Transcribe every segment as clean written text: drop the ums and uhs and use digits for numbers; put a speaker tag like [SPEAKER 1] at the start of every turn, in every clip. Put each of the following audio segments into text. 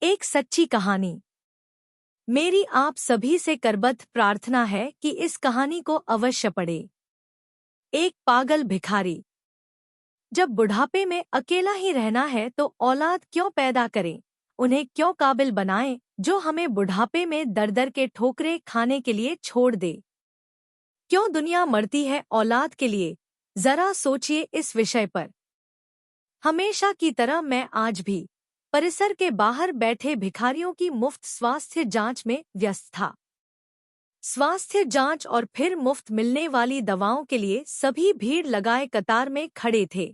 [SPEAKER 1] एक सच्ची कहानी। मेरी आप सभी से करबद्ध प्रार्थना है कि इस कहानी को अवश्य पढ़ें। एक पागल भिखारी। जब बुढ़ापे में अकेला ही रहना है तो औलाद क्यों पैदा करें, उन्हें क्यों काबिल बनाएं जो हमें बुढ़ापे में दर दर के ठोकरें खाने के लिए छोड़ दे। क्यों दुनिया मरती है औलाद के लिए, जरा सोचिए इस विषय पर। हमेशा की तरह मैं आज भी परिसर के बाहर बैठे भिखारियों की मुफ्त स्वास्थ्य जांच में व्यस्त था। स्वास्थ्य जांच और फिर मुफ्त मिलने वाली दवाओं के लिए सभी भीड़ लगाए कतार में खड़े थे।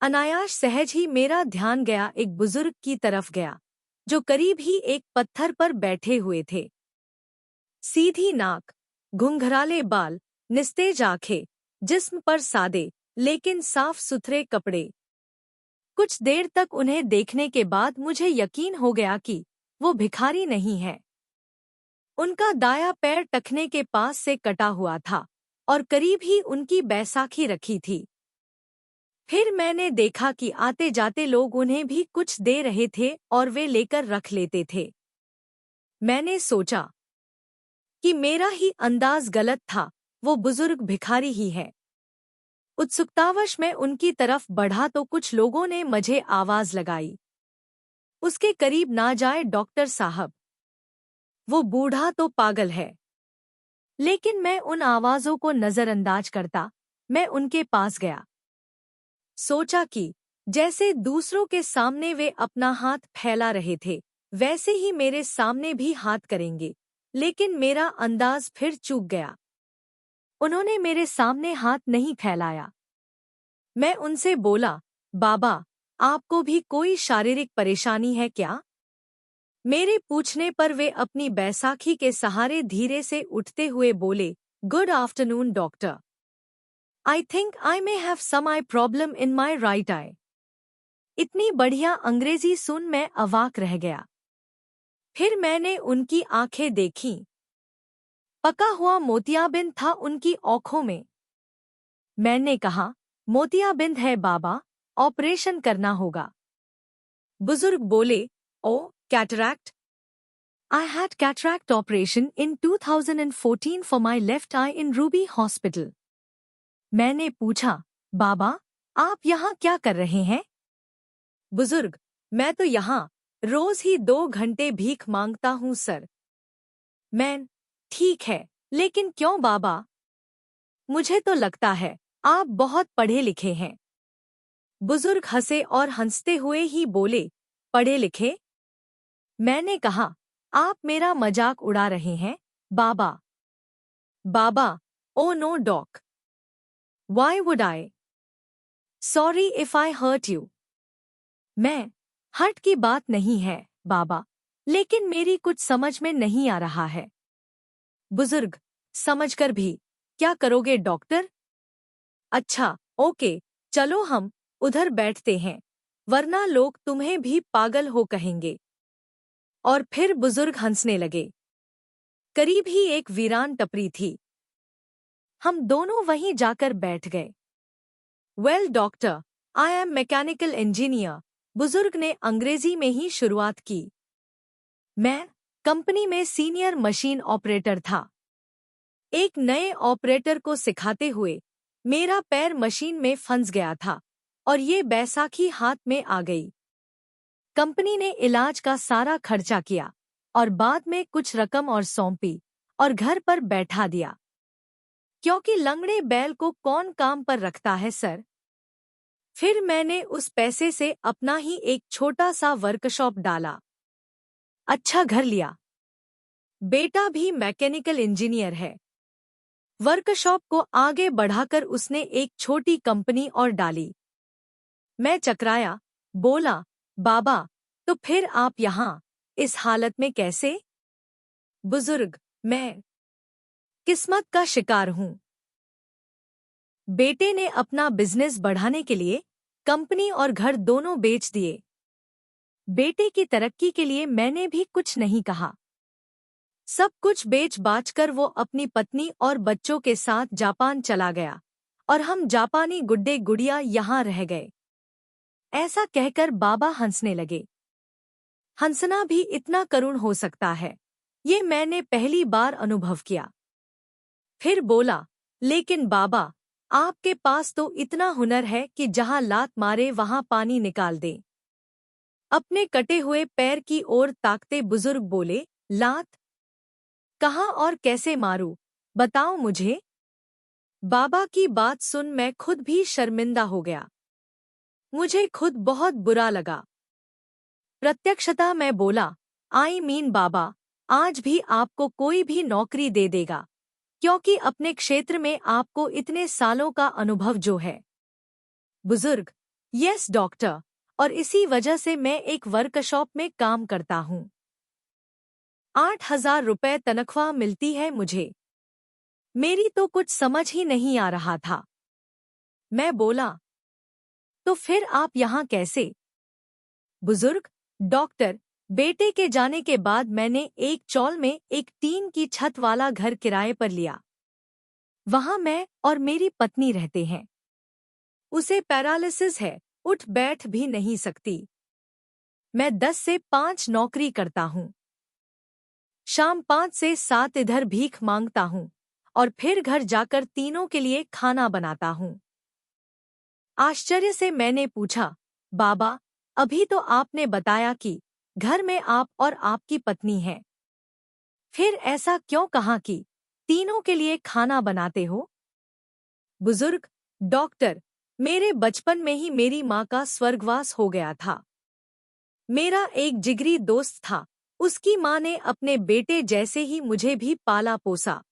[SPEAKER 1] अनायास सहज ही मेरा ध्यान गया एक बुजुर्ग की तरफ गया, जो करीब ही एक पत्थर पर बैठे हुए थे। सीधी नाक, घुंघराले बाल, निस्तेज आंखें, जिस्म पर सादे लेकिन साफ सुथरे कपड़े। कुछ देर तक उन्हें देखने के बाद मुझे यकीन हो गया कि वो भिखारी नहीं है। उनका दायां पैर टखने के पास से कटा हुआ था और करीब ही उनकी बैसाखी रखी थी। फिर मैंने देखा कि आते जाते लोग उन्हें भी कुछ दे रहे थे और वे लेकर रख लेते थे। मैंने सोचा कि मेरा ही अंदाज गलत था, वो बुजुर्ग भिखारी ही है। उत्सुकतावश मैं उनकी तरफ बढ़ा तो कुछ लोगों ने मुझे आवाज लगाई, उसके करीब ना जाए डॉक्टर साहब, वो बूढ़ा तो पागल है। लेकिन मैं उन आवाजों को नजरअंदाज करता, मैं उनके पास गया। सोचा कि जैसे दूसरों के सामने वे अपना हाथ फैला रहे थे, वैसे ही मेरे सामने भी हाथ करेंगे, लेकिन मेरा अंदाज फिर चूक गया। उन्होंने मेरे सामने हाथ नहीं फैलाया। मैं उनसे बोला, बाबा, आपको भी कोई शारीरिक परेशानी है क्या? मेरे पूछने पर वे अपनी बैसाखी के सहारे धीरे से उठते हुए बोले, good afternoon doctor. I think I may have some eye problem in my right eye. इतनी बढ़िया अंग्रेजी सुन मैं अवाक रह गया। फिर मैंने उनकी आंखें देखीं। पका हुआ मोतियाबिंद था उनकी आंखों में। मैंने कहा, मोतियाबिंद है बाबा, ऑपरेशन करना होगा। बुजुर्ग बोले, ओ cataract? I had cataract operation in 2014 for my left eye in Ruby Hospital. मैंने पूछा, बाबा, आप यहाँ क्या कर रहे हैं? बुजुर्ग, मैं तो यहाँ रोज ही 2 घंटे भीख मांगता हूँ सर। मैं, ठीक है, लेकिन क्यों बाबा? मुझे तो लगता है आप बहुत पढ़े लिखे हैं। बुजुर्ग हंसे और हंसते हुए ही बोले, पढ़े लिखे? मैंने कहा, आप मेरा मजाक उड़ा रहे हैं बाबा। बाबा, oh no doc, why would I? Sorry if I hurt you. मैं, हर्ट की बात नहीं है बाबा, लेकिन मेरी कुछ समझ में नहीं आ रहा है। बुजुर्ग, समझकर भी क्या करोगे डॉक्टर? अच्छा, ओके, चलो हम उधर बैठते हैं, वरना लोग तुम्हें भी पागल हो कहेंगे। और फिर बुजुर्ग हंसने लगे। करीब ही एक वीरान टपरी थी। हम दोनों वहीं जाकर बैठ गए। Well doctor, I am mechanical engineer, बुजुर्ग ने अंग्रेजी में ही शुरुआत की। मैं कंपनी में सीनियर मशीन ऑपरेटर था। एक नए ऑपरेटर को सिखाते हुए मेरा पैर मशीन में फंस गया था और ये बैसाखी हाथ में आ गई। कंपनी ने इलाज का सारा खर्चा किया और बाद में कुछ रकम और सौंपी और घर पर बैठा दिया, क्योंकि लंगड़े बैल को कौन काम पर रखता है सर। फिर मैंने उस पैसे से अपना ही एक छोटा सा वर्कशॉप डाला, अच्छा घर लिया। बेटा भी मैकेनिकल इंजीनियर है। वर्कशॉप को आगे बढ़ाकर उसने एक छोटी कंपनी और डाली। मैं चकराया, बोला, बाबा, तो फिर आप यहाँ इस हालत में कैसे? बुजुर्ग, मैं किस्मत का शिकार हूँ। बेटे ने अपना बिजनेस बढ़ाने के लिए कंपनी और घर दोनों बेच दिए। बेटे की तरक्की के लिए मैंने भी कुछ नहीं कहा। सब कुछ बेच बाचकर वो अपनी पत्नी और बच्चों के साथ जापान चला गया और हम जापानी गुड्डे गुड़िया यहाँ रह गए। ऐसा कहकर बाबा हंसने लगे। हंसना भी इतना करुण हो सकता है, ये मैंने पहली बार अनुभव किया। फिर बोला, लेकिन बाबा, आपके पास तो इतना हुनर है कि जहां लात मारे वहां पानी निकाल दे। अपने कटे हुए पैर की ओर ताकते बुजुर्ग बोले, लात? कहाँ और कैसे मारूं? बताओ मुझे। बाबा की बात सुन मैं खुद भी शर्मिंदा हो गया। मुझे खुद बहुत बुरा लगा। प्रत्यक्षतः मैं बोला, बाबा, आज भी आपको कोई भी नौकरी दे देगा, क्योंकि अपने क्षेत्र में आपको इतने सालों का अनुभव जो है। बुजुर्ग, यस डॉक्टर, और इसी वजह से मैं एक वर्कशॉप में काम करता हूँ। 8,000 रुपए तनख्वाह मिलती है मुझे। मेरी तो कुछ समझ ही नहीं आ रहा था। मैं बोला, तो फिर आप यहाँ कैसे? बुजुर्ग, डॉक्टर, बेटे के जाने के बाद मैंने एक चौल में एक टीन की छत वाला घर किराए पर लिया। वहां मैं और मेरी पत्नी रहते हैं। उसे पैरालिसिस है, उठ बैठ भी नहीं सकती। मैं 10 से 5 नौकरी करता हूँ। शाम 5 से 7 इधर भीख मांगता हूँ और फिर घर जाकर तीनों के लिए खाना बनाता हूँ। आश्चर्य से मैंने पूछा, बाबा, अभी तो आपने बताया कि घर में आप और आपकी पत्नी है। फिर ऐसा क्यों कहा कि तीनों के लिए खाना बनाते हो? बुजुर्ग, डॉक्टर, मेरे बचपन में ही मेरी माँ का स्वर्गवास हो गया था। मेरा एक जिगरी दोस्त था, उसकी माँ ने अपने बेटे जैसे ही मुझे भी पाला पोसा।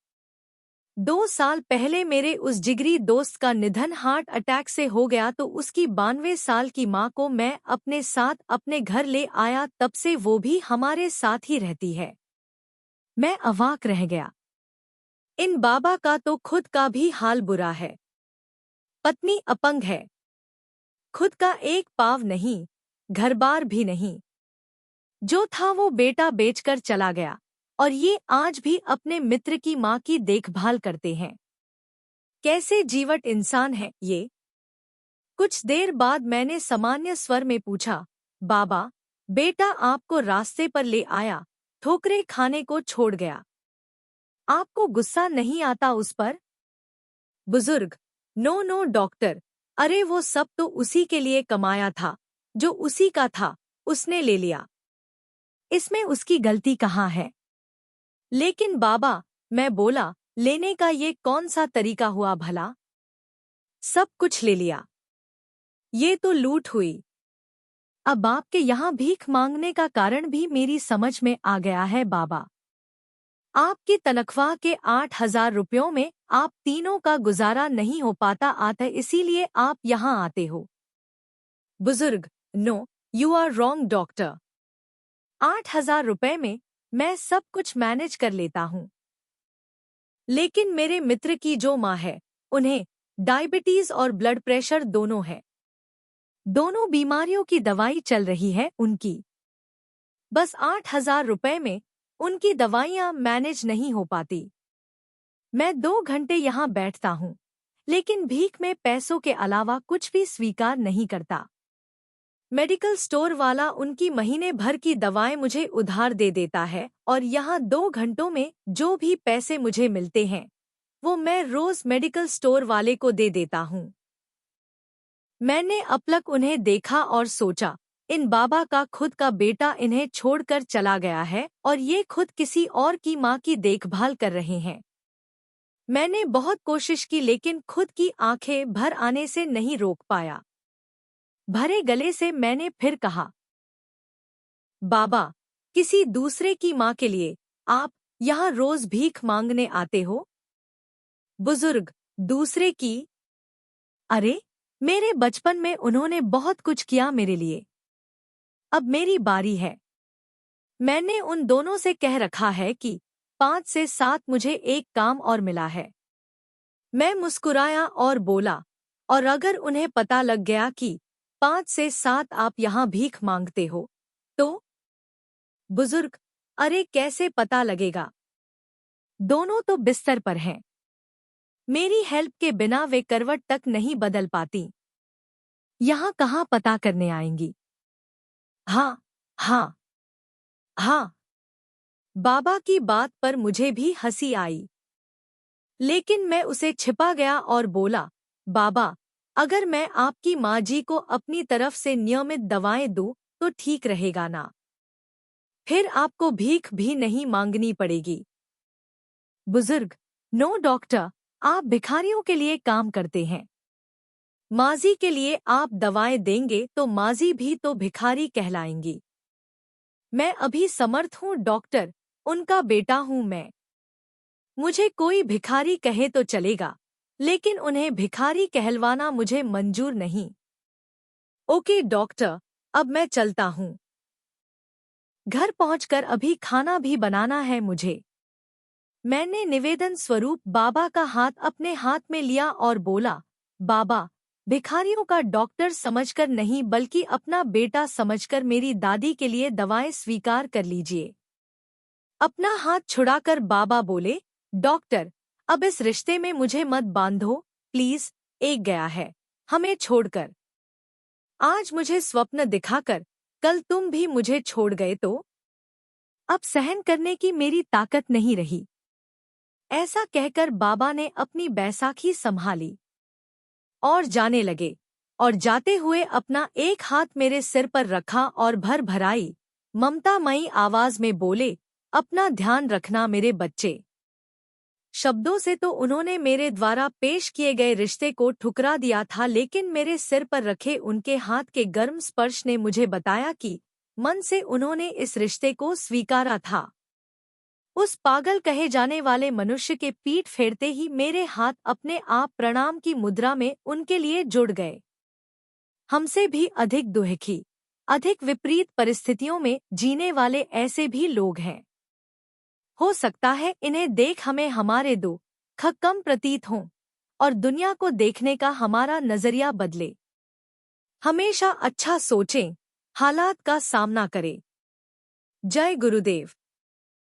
[SPEAKER 1] 2 साल पहले मेरे उस जिगरी दोस्त का निधन हार्ट अटैक से हो गया तो उसकी 92 साल की माँ को मैं अपने साथ अपने घर ले आया, तब से वो भी हमारे साथ ही रहती है। मैं अवाक रह गया। इन बाबा का तो खुद का भी हाल बुरा है। पत्नी अपंग है, खुद का एक पाव नहीं, घर-बार भी नहीं। जो था वो बेटा बेचकर चला गया और ये आज भी अपने मित्र की माँ की देखभाल करते हैं। कैसे जीवट इंसान है ये। कुछ देर बाद मैंने सामान्य स्वर में पूछा, बाबा, बेटा आपको रास्ते पर ले आया, ठोकरे खाने को छोड़ गया। आपको गुस्सा नहीं आता उस पर? बुजुर्ग, नो नो डॉक्टर, अरे वो सब तो उसी के लिए कमाया था, जो उसी का था उसने ले लिया। इसमें उसकी गलती कहाँ है? लेकिन बाबा, मैं बोला, लेने का ये कौन सा तरीका हुआ भला? सब कुछ ले लिया। ये तो लूट हुई। अब आपके यहाँ भीख मांगने का कारण भी मेरी समझ में आ गया है बाबा। आपकी तनख्वाह के 8,000 रुपयों में आप तीनों का गुजारा नहीं हो पाता आता, इसीलिए आप यहाँ आते हो। बुजुर्ग, no, you are wrong doctor. 8,000 रुपए में मैं सब कुछ मैनेज कर लेता हूँ। लेकिन मेरे मित्र की जो माँ है, उन्हें डायबिटीज और ब्लड प्रेशर दोनों है। दोनों बीमारियों की दवाई चल रही है उनकी। बस 8,000 रुपए में उनकी दवाइयाँ मैनेज नहीं हो पाती। मैं 2 घंटे यहाँ बैठता हूँ, लेकिन भीख में पैसों के अलावा कुछ भी स्वीकार नहीं करता। मेडिकल स्टोर वाला उनकी महीने भर की दवाएं मुझे उधार दे देता है और यहाँ 2 घंटों में जो भी पैसे मुझे मिलते हैं, वो मैं रोज मेडिकल स्टोर वाले को दे देता हूँ। मैंने अपलक उन्हें देखा और सोचा, इन बाबा का खुद का बेटा इन्हें छोड़कर चला गया है और ये खुद किसी और की माँ की देखभाल कर रहे हैं। मैंने बहुत कोशिश की लेकिन खुद की आंखें भर आने से नहीं रोक पाया। भरे गले से मैंने फिर कहा, बाबा, किसी दूसरे की माँ के लिए आप यहाँ रोज भीख मांगने आते हो? बुजुर्ग, दूसरे की? अरे, मेरे बचपन में उन्होंने बहुत कुछ किया मेरे लिए। अब मेरी बारी है। मैंने उन दोनों से कह रखा है कि 5 से 7 मुझे एक काम और मिला है। मैं मुस्कुराया और बोला, और अगर उन्हें पता लग गया कि 5 से 7 आप यहाँ भीख मांगते हो, तो? बुजुर्ग, अरे कैसे पता लगेगा? दोनों तो बिस्तर पर हैं। मेरी हेल्प के बिना वे करवट तक नहीं बदल पाती। यहाँ कहाँ पता करने आएंगी? हाँ, हाँ। हाँ, बाबा की बात पर मुझे भी हंसी आई, लेकिन मैं उसे छिपा गया और बोला, बाबा, अगर मैं आपकी माँ जी को अपनी तरफ से नियमित दवाएं दूं तो ठीक रहेगा ना? फिर आपको भीख भी नहीं मांगनी पड़ेगी। बुजुर्ग, नो डॉक्टर, आप भिखारियों के लिए काम करते हैं। माजी के लिए आप दवाएं देंगे तो माजी भी तो भिखारी कहलाएंगी। मैं अभी समर्थ हूँ डॉक्टर, उनका बेटा हूँ मैं। मुझे कोई भिखारी कहे तो चलेगा, लेकिन उन्हें भिखारी कहलवाना मुझे मंजूर नहीं। ओके डॉक्टर, अब मैं चलता हूँ। घर पहुंचकर अभी खाना भी बनाना है मुझे। मैंने निवेदन स्वरूप बाबा का हाथ अपने हाथ में लिया और बोला, बाबा, भिखारियों का डॉक्टर समझकर नहीं बल्कि अपना बेटा समझकर मेरी दादी के लिए दवाएं स्वीकार कर लीजिए। अपना हाथ छुड़ाकर बाबा बोले, डॉक्टर, अब इस रिश्ते में मुझे मत बांधो, प्लीज, एक गया है, हमें छोड़कर। आज मुझे स्वप्न दिखाकर कल तुम भी मुझे छोड़ गए तो? अब सहन करने की मेरी ताकत नहीं रही। ऐसा कहकर बाबा ने अपनी बैसाखी संभाली और जाने लगे, और जाते हुए अपना एक हाथ मेरे सिर पर रखा और भर भराई ममतामयी आवाज में बोले, अपना ध्यान रखना मेरे बच्चे। शब्दों से तो उन्होंने मेरे द्वारा पेश किए गए रिश्ते को ठुकरा दिया था, लेकिन मेरे सिर पर रखे उनके हाथ के गर्म स्पर्श ने मुझे बताया कि मन से उन्होंने इस रिश्ते को स्वीकारा था। उस पागल कहे जाने वाले मनुष्य के पीठ फेरते ही मेरे हाथ अपने आप प्रणाम की मुद्रा में उनके लिए जुड़ गए। हमसे भी अधिक दुखी, अधिक विपरीत परिस्थितियों में जीने वाले ऐसे भी लोग हैं। हो सकता है इन्हें देख हमें हमारे दुख कम प्रतीत हों और दुनिया को देखने का हमारा नजरिया बदले। हमेशा अच्छा सोचें, हालात का सामना करें। जय गुरुदेव।